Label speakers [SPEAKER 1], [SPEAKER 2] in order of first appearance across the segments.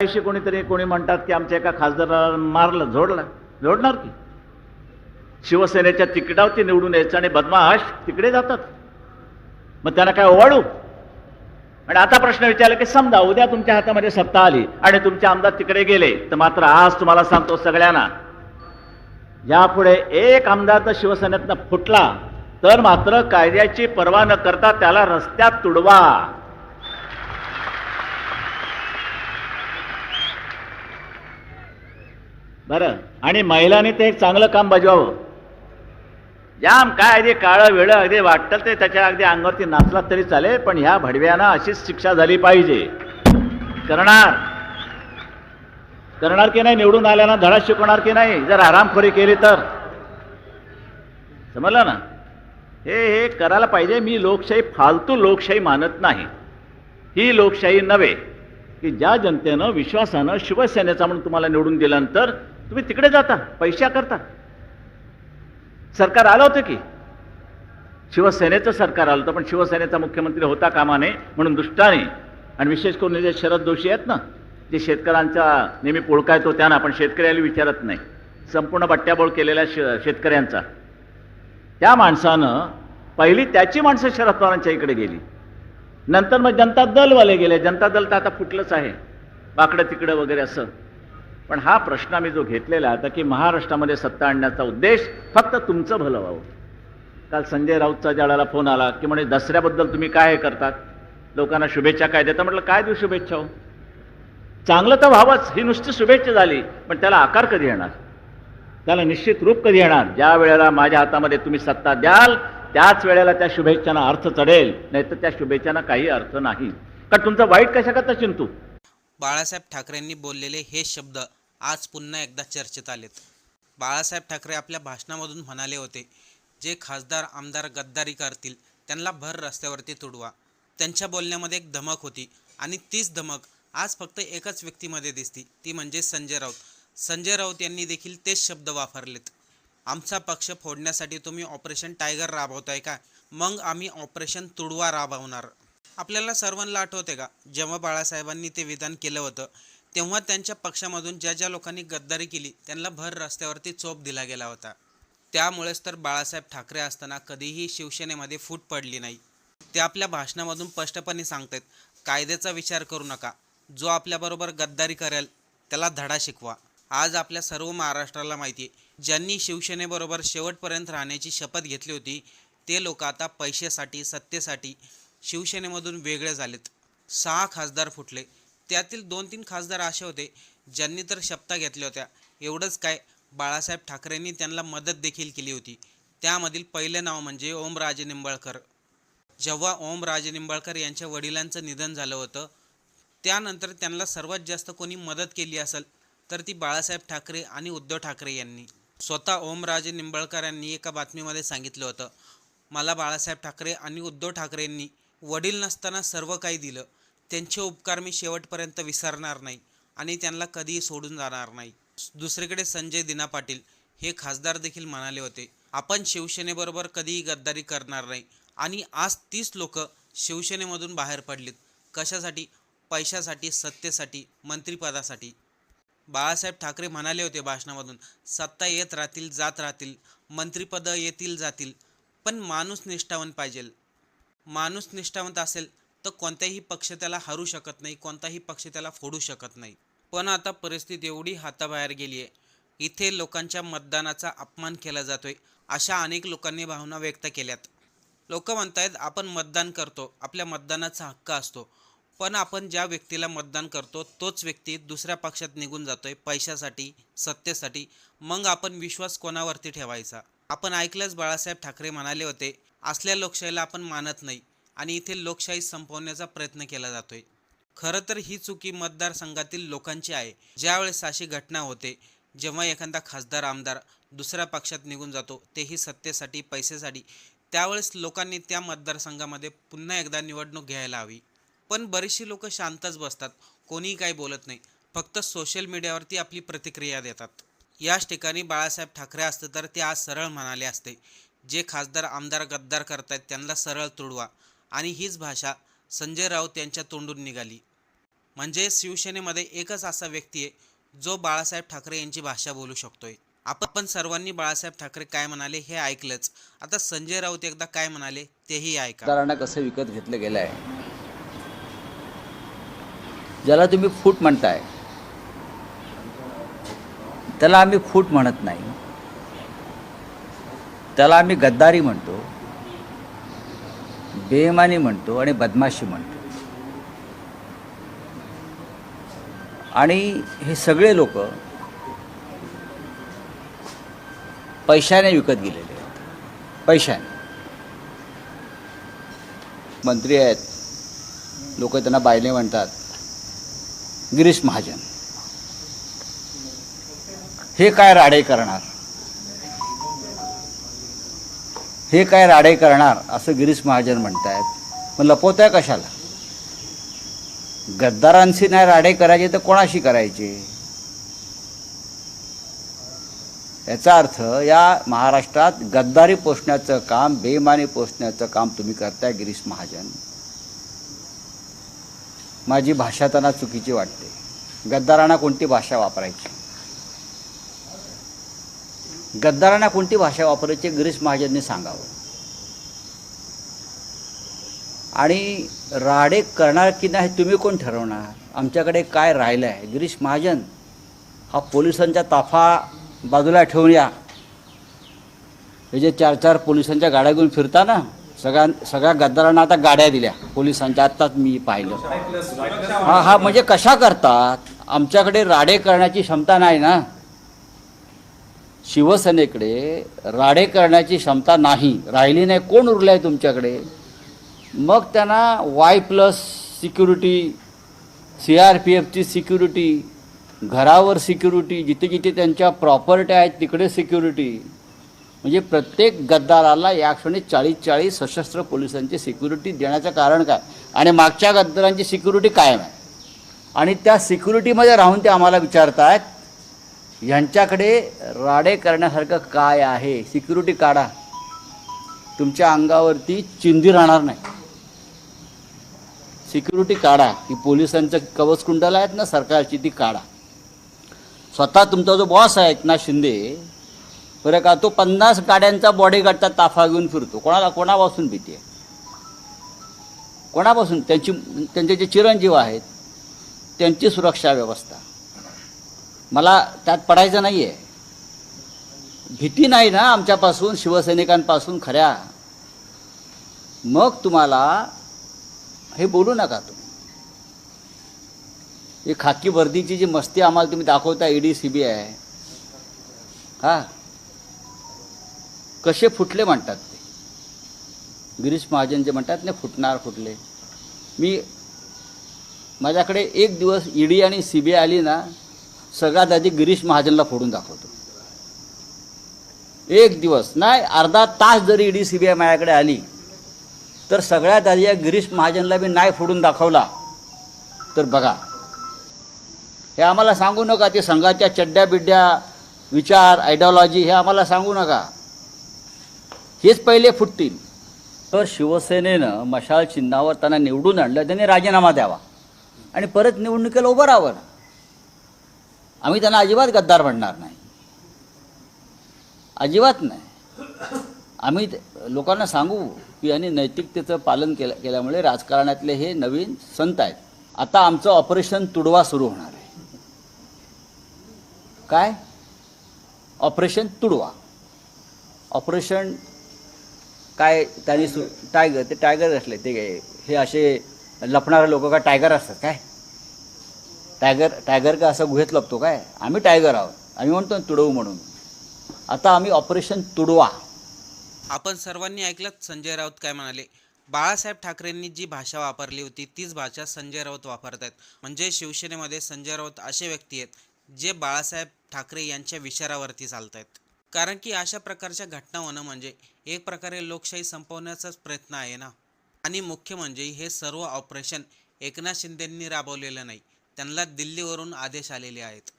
[SPEAKER 1] कोणीतरी कोणी म्हणतात की आमच्या एका खासदाराला मारलं, जोडणार की शिवसेनेच्या तिकिटावरती निवडून यायचं आणि बदमाश तिकडे जातात, मग त्यांना काय ओवाळू? आणि आता प्रश्न विचारला की समजा उद्या तुमच्या हातामध्ये सत्ता आली आणि तुमचे आमदार तिकडे गेले, तर मात्र आज तुम्हाला सांगतो सगळ्यांना, यापुढे एक आमदार तर शिवसेनेतनं फुटला तर मात्र कायद्याची पर्वा न करता त्याला रस्त्यात तुडवा. बरं, आणि महिलांनी ते एक चांगलं काम बजवावं. जाम काय अगदी काळं वेळं अगदी वाटतं ते त्याच्या अगदी अंगावरती नाचला तरी चालेल, पण ह्या भडव्यांना अशीच शिक्षा झाली पाहिजे. करणार की नाही? निवडून आल्यानं धडा शिकवणार की नाही? जर आरामखोरी केली तर समजलं ना? हे करायला पाहिजे. मी लोकशाही फालतू लोकशाही मानत नाही. ही लोकशाही नव्हे की ज्या जनतेनं विश्वासानं शिवसेनेचा म्हणून तुम्हाला निवडून दिल्यानंतर तुम्ही तिकडे जाता पैशा करता. सरकार आलं होतं की शिवसेनेचं सरकार आलं होतं, पण शिवसेनेचा मुख्यमंत्री होता कामा नये म्हणून दुष्टाने, आणि विशेष करून जे शरद जोशी आहेत ना, जे शेतकऱ्यांचा नेहमी पोळका येतो त्यांना, पण शेतकऱ्याला विचारत नाही, संपूर्ण बट्ट्याबोळ केलेल्या शेतकऱ्यांचा, त्या माणसानं पहिली त्याची माणसं शरद पवारांच्या इकडे गेली. नंतर मग जनता दलवाले गेले. जनता दल तर आता फुटलंच आहे, बाकडं तिकडं वगैरे असं. पण हा प्रश्न मी जो घेतलेला आता की महाराष्ट्रामध्ये सत्ता आणण्याचा उद्देश फक्त तुमचं भलं व्हावं. काल संजय राऊतचा ज्याला फोन आला की म्हणे दसऱ्याबद्दल तुम्ही काय हे करतात, लोकांना शुभेच्छा काय देता? म्हटलं काय देऊ शुभेच्छा हो, चांगलं तर व्हावंच, ही नुसती शुभेच्छा झाली, पण त्याला आकार कधी येणार, त्याला निश्चित रूप कधी येणार? ज्या वेळेला माझ्या हातामध्ये तुम्ही सत्ता द्याल त्याच वेळेला त्या शुभेच्छांना अर्थ चढेल, नाही तर त्या शुभेच्छांना काही अर्थ नाही. कारण तुमचं वाईट कशा करता चिंतू?
[SPEAKER 2] बाळासाहेब ठाकरेंनी बोललेले हे शब्द आज पुन्हा एकदा चर्चेत आलेत. बाळासाहेब ठाकरे आपल्या भाषणामधून म्हणाले होते, जे खासदार आमदार गद्दारी करतील त्यांना भर रस्त्यावरती तुडवा. त्यांच्या बोलण्यामध्ये एक धमक होती, आणि तीच धमक आज फक्त एकाच व्यक्तीमध्ये दिसती, ती म्हणजे संजय राऊत. संजय राऊत यांनी देखील तेच शब्द वापरलेत. आमचा पक्ष फोडण्यासाठी तुम्ही ऑपरेशन टायगर राबवताय का? मग आम्ही ऑपरेशन तुडवा राबवणार. आपल्याला सर्वांना आठवते का, जेव्हा बाळासाहेबांनी ते विधान केलं होतं तेव्हा त्यांच्या पक्षामधून ज्या लोकांनी गद्दारी केली त्यांना भर रस्त्यावरती चोप दिला गेला होता. त्यामुळेच तर बाळासाहेब ठाकरे असताना कधीही शिवसेनेमध्ये फूट पडली नाही. ते आपल्या भाषणामधून स्पष्टपणे सांगतात, कायद्याचा विचार करू नका, जो आपल्याबरोबर गद्दारी करेल त्याला धडा शिकवा. आज आपल्या सर्व महाराष्ट्राला माहिती आहे, ज्यांनी शिवसेनेबरोबर शेवटपर्यंत राहण्याची शपथ घेतली होती ते लोक आता पैशासाठी सत्तेसाठी शिवसेनेमधून वेगळे झालेत. 6 खासदार फुटले, त्यातील 2-3 खासदार असे होते ज्यांनी तर शपथा घेतल्या होत्या. एवढंच काय, बाळासाहेब ठाकरेंनी त्यांना मदत देखील केली होती. त्यामधील पहिले नाव म्हणजे ओमराजे निंबाळकर. जेव्हा ओमराजे निंबाळकर यांच्या वडिलांचं निधन झालं होतं त्यानंतर त्यांना सर्वात जास्त कोणी मदत केली असेल तर ती बाळासाहेब ठाकरे आणि उद्धव ठाकरे यांनी. स्वतः ओमराजे निंबाळकर यांनी एका बातमीमध्ये सांगितलं होतं, मला बाळासाहेब ठाकरे आणि उद्धव ठाकरेंनी वडील नसताना सर्व काही दिलं, त्यांचे उपकार मी शेवटपर्यंत विसरणार नाही आणि त्यांना कधीही सोडून जाणार नाही. दुसरीकडे संजय दिना पाटील हे खासदार देखील म्हणाले होते, आपण शिवसेनेबरोबर कधीही गद्दारी करणार नाही, आणि आज 30 लोक शिवसेनेमधून बाहेर पडलीत. कशासाठी? पैशासाठी, सत्तेसाठी, मंत्रिपदासाठी. बाळासाहेब ठाकरे म्हणाले होते भाषणामधून, सत्ता येत राहतील जात राहतील, मंत्रिपदं येतील जातील, पण माणूस निष्ठावंत पाहिजे. माणूस निष्ठावंत असेल तर कोणताही पक्ष त्याला हरू शकत नाही, कोणताही पक्ष त्याला फोडू शकत नाही. पण आता परिस्थिती एवढी हाताबाहेर गेली आहे, इथे लोकांच्या मतदानाचा अपमान केला जातोय, अशा अनेक लोकांनी भावना व्यक्त केल्यात. लोक म्हणतायत आपण मतदान करतो, आपल्या मतदानाचा हक्क असतो, पण आपण ज्या व्यक्तीला मतदान करतो तोच व्यक्ती दुसऱ्या पक्षात निघून जातोय पैशासाठी, सत्तेसाठी. मग आपण विश्वास कोणावरती ठेवायचा? आपण ऐकलंच, बाळासाहेब ठाकरे म्हणाले होते, असल्या लोकशाहीला आपण मानत नाही, आणि इथे लोकशाही संपवण्याचा प्रयत्न केला जातोय. खरं तर ही चुकी मतदारसंघातील लोकांची आहे. ज्यावेळेस अशी घटना होते, जेव्हा एखादा खासदार आमदार दुसऱ्या पक्षात निघून जातो, तेही सत्तेसाठी, पैसेसाठी, त्यावेळेस लोकांनी त्या मतदारसंघामध्ये पुन्हा एकदा निवडणूक घ्यायला हवी. पण बरीचशी लोक शांतच बसतात, कोणीही काही बोलत नाही, फक्त सोशल मीडियावरती आपली प्रतिक्रिया देतात. याच ठिकाणी बाळासाहेब ठाकरे असते तर ते आज सरळ म्हणाले असते, जे खासदार आमदार गद्दार करतायत त्यांना सरळ तुडवा. आणि हीच भाषा संजय राऊत यांच्या तोंडून निघाली. म्हणजे शिवसेनेमध्ये एकच असा व्यक्ती आहे जो बाळासाहेब ठाकरे यांची भाषा बोलू शकतोय. आपण सर्वांनी बाळासाहेब ठाकरे काय म्हणाले हे ऐकलंच. आता संजय राऊत एकदा काय म्हणाले तेही ऐका.
[SPEAKER 3] मतदारांना कसं विकत घेतलं गेलं आहे, ज्याला तुम्ही फूट म्हणताय त्याला आम्ही फूट म्हणत नाही, त्याला आम्ही गद्दारी म्हणतो, बेईमानी म्हणतो आणि बदमाशी म्हणतो. आणि हे सगळे लोक पैशाने विकत गेलेले आहेत. पैशाने मंत्री आहेत, लोक त्यांना बायले म्हणतात, गिरीश महाजन हे काय राडे करणार, हे काय राडे करणार असं गिरीश महाजन म्हणतायत. मग लपवताय कशाला? गद्दारांशी नाही राडे करायचे तर कोणाशी करायचे? याचा अर्थ या महाराष्ट्रात गद्दारी पोसण्याचं काम, बेईमानी पोसण्याचं काम तुम्ही करताय गिरीश महाजन. माझी भाषा त्यांना चुकीची वाटते. गद्दारांना कोणती भाषा वापरायची? गद्दारांना कोणती भाषा वापरायची गिरीश महाजनने सांगावं. आणि राडे करणार की नाही तुम्ही कोण ठरवणार? आमच्याकडे काय राहिलं आहे? गिरीश महाजन हा पोलिसांचा ताफा बाजूला ठेवून या. हे जे 4-4 पोलिसांच्या गाड्या घेऊन फिरता ना, सगळ्या गद्दारांना आता गाड्या दिल्या पोलिसांच्या. आत्ताच मी पाहिलं. हा म्हणजे कशा करतात? आमच्याकडे राडे करण्याची क्षमता नाही ना. शिवसेनेकडे राडे करण्याची क्षमता नाही, राहिली नाही. कोण उरलं आहे तुमच्याकडे? मग त्यांना Y+ सिक्युरिटी, CRPFची सिक्युरिटी, घरावर सिक्युरिटी, जिथे जिथे त्यांच्या प्रॉपर्टी आहेत तिकडे सिक्युरिटी. म्हणजे प्रत्येक गद्दाराला या क्षणी 40-40 सशस्त्र पोलिसांची सिक्युरिटी देण्याचं कारण काय? आणि मागच्या गद्दारांची सिक्युरिटी कायम आहे. आणि त्या सिक्युरिटीमध्ये राहून ते आम्हाला विचारतात यांच्याकडे राडे करण्यासारखं काय आहे? सिक्युरिटी काढा, तुमच्या अंगावरती चिंधी राहणार नाही. सिक्युरिटी काढा. ही पोलिसांचं कवचकुंडल आहेत ना सरकारची, ती काढा. स्वतः तुमचा जो बॉस आहे एकनाथ शिंदे, बरं का, तो 50 गाड्यांचा बॉडीगार्डचा ताफा घेऊन फिरतो. कोणापासून भीती आहे? कोणापासून? त्यांचे जे चिरंजीव आहेत त्यांची सुरक्षा व्यवस्था. मला त्यात पडायचं नाही आहे. भीती नाही ना आमच्यापासून, शिवसैनिकांपासून खऱ्या. मग तुम्हाला हे बोलू नका तुम्ही. ही खाकी वर्दीची जी मस्ती आम्हाला तुम्ही दाखवता, ED CBI, हा कसे फुटले म्हणतात ते. गिरीश महाजन जे म्हणतात ना फुटले. माझ्याकडे एक दिवस ED आणि CBI आली ना, सगळ्यात आधी गिरीश महाजनला फोडून दाखवतो. एक दिवस नाही, अर्धा तास जरी ED CBI माझ्याकडे आली तर सगळ्यात आधी या गिरीश महाजनला मी नाही फोडून दाखवला तर बघा. हे आम्हाला सांगू नका ते संघाच्या चड्ड्या बिड्ड्या विचार आयडिओलॉजी हे आम्हाला सांगू नका. हेच पहिले फुटतील. तर शिवसेनेनं मशाल चिन्हावर त्यांना निवडून आणलं, त्यांनी राजीनामा द्यावा आणि परत निवडणुकीला उभं राहावं. आम्ही त्यांना अजिबात गद्दार म्हणणार नाही, अजिबात नाही. आम्ही लोकांना सांगू की यांनी नैतिकतेचं पालन केल्यामुळे राजकारणातले हे नवीन संत आहेत. आता आमचं ऑपरेशन तुडवा सुरू होणार आहे. काय ऑपरेशन तुडवा? ऑपरेशन काय? त्यांनी टायगर, ते टायगर असले ते हे असे लपणारे लोक का टायगर असतात काय? टायगर का असं गुहेत लपतो काय? आम्ही टायगर आहोत. आम्ही म्हणतो तुडवू म्हणून. आता आम्ही ऑपरेशन तुडवा.
[SPEAKER 2] आपण सर्वांनी ऐकलं संजय राऊत काय म्हणाले. बाळासाहेब ठाकरेंनी जी भाषा वापरली होती तीच भाषा संजय राऊत वापरत आहेत. म्हणजे शिवसेनेमध्ये संजय राऊत असे व्यक्ती आहेत जे बाळासाहेब ठाकरे यांच्या विचारावरती चालत आहेत. कारण की अशा प्रकारच्या घटना होणं म्हणजे एक प्रकारे लोकशाही संपवण्याचाच प्रयत्न आहे ना. आणि मुख्य म्हणजे हे सर्व ऑपरेशन एकनाथ शिंदेंनी राबवलेलं नाही, त्यांना दिल्लीवरून आदेश आलेले आहेत.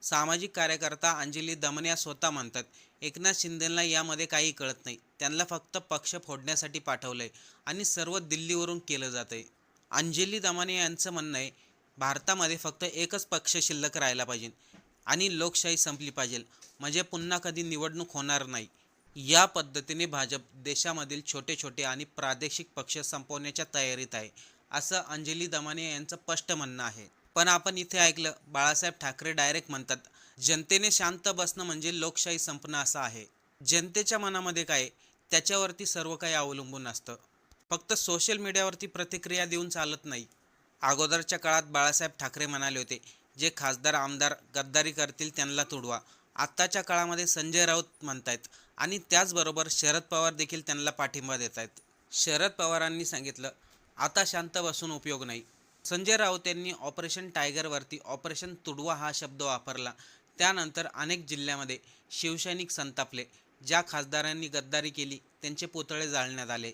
[SPEAKER 2] सामाजिक कार्यकर्ता अंजली दमनिया स्वतः म्हणतात एकनाथ शिंदेंना यामध्ये काही कळत नाही, त्यांना फक्त पक्ष फोडण्यासाठी पाठवलंय आणि सर्व दिल्लीवरून केलं जात आहे. अंजली दमनिया यांचं म्हणणं आहे भारतामध्ये फक्त एकच पक्ष शिल्लक राहायला पाहिजे आणि लोकशाही संपली पाहिजे, म्हणजे पुन्हा कधी निवडणूक होणार नाही. या पद्धतीने भाजप देशामधील छोटे छोटे आणि प्रादेशिक पक्ष संपवण्याच्या तयारीत आहे, असं अंजली दमाने यांचं स्पष्ट म्हणणं आहे. पण आपण इथे ऐकलं, बाळासाहेब ठाकरे डायरेक्ट म्हणतात, जनतेने शांत बसणं म्हणजे लोकशाही संपणं असं आहे. जनतेच्या मनामध्ये काय त्याच्यावरती सर्व काही अवलंबून असतं. फक्त सोशल मीडियावरती प्रतिक्रिया देऊन चालत नाही. अगोदरच्या काळात बाळासाहेब ठाकरे म्हणाले होते, जे खासदार आमदार गद्दारी करतील त्यांना तुडवा. आत्ताच्या काळामध्ये संजय राऊत म्हणतायत आणि त्याचबरोबर शरद पवार देखील त्यांना पाठिंबा देत आहेत. शरद पवारांनी सांगितलं, आता शांत बसून उपयोग नाही. संजय राऊत यांनी ऑपरेशन टायगरवरती ऑपरेशन तुडवा हा शब्द वापरला. त्यानंतर अनेक जिल्ह्यामध्ये शिवसैनिक संतापले. ज्या खासदारांनी गद्दारी केली त्यांचे पुतळे जाळण्यात आले.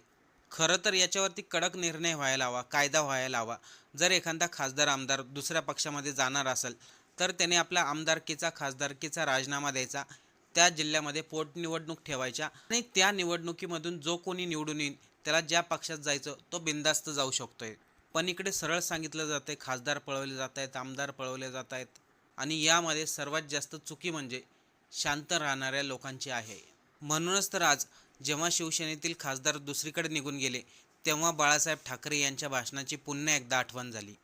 [SPEAKER 2] खरं तर याच्यावरती कडक निर्णय व्हायला हवा, कायदा व्हायला हवा. जर एखादा खासदार आमदार दुसऱ्या पक्षामध्ये जाणार असेल तर त्याने आपल्या आमदारकीचा खासदारकीचा राजीनामा द्यायचा, त्या जिल्ह्यामध्ये पोटनिवडणूक ठेवायच्या आणि त्या निवडणुकीमधून जो कोणी निवडून येईल त्याला ज्या पक्षात जायचं तो बिनधास्त जाऊ शकतोय. पण इकडे सरळ सांगितलं जाते, खासदार पळवले जात आहेत, आमदार पळवले जात आहेत आणि यामध्ये सर्वात जास्त चुकी म्हणजे शांत राहणाऱ्या लोकांची आहे. म्हणूनच तर आज जेव्हा शिवसेनेतील खासदार दुसरीकडे निघून गेले तेव्हा बाळासाहेब ठाकरे यांच्या भाषणाची पुन्हा एकदा आठवण झाली.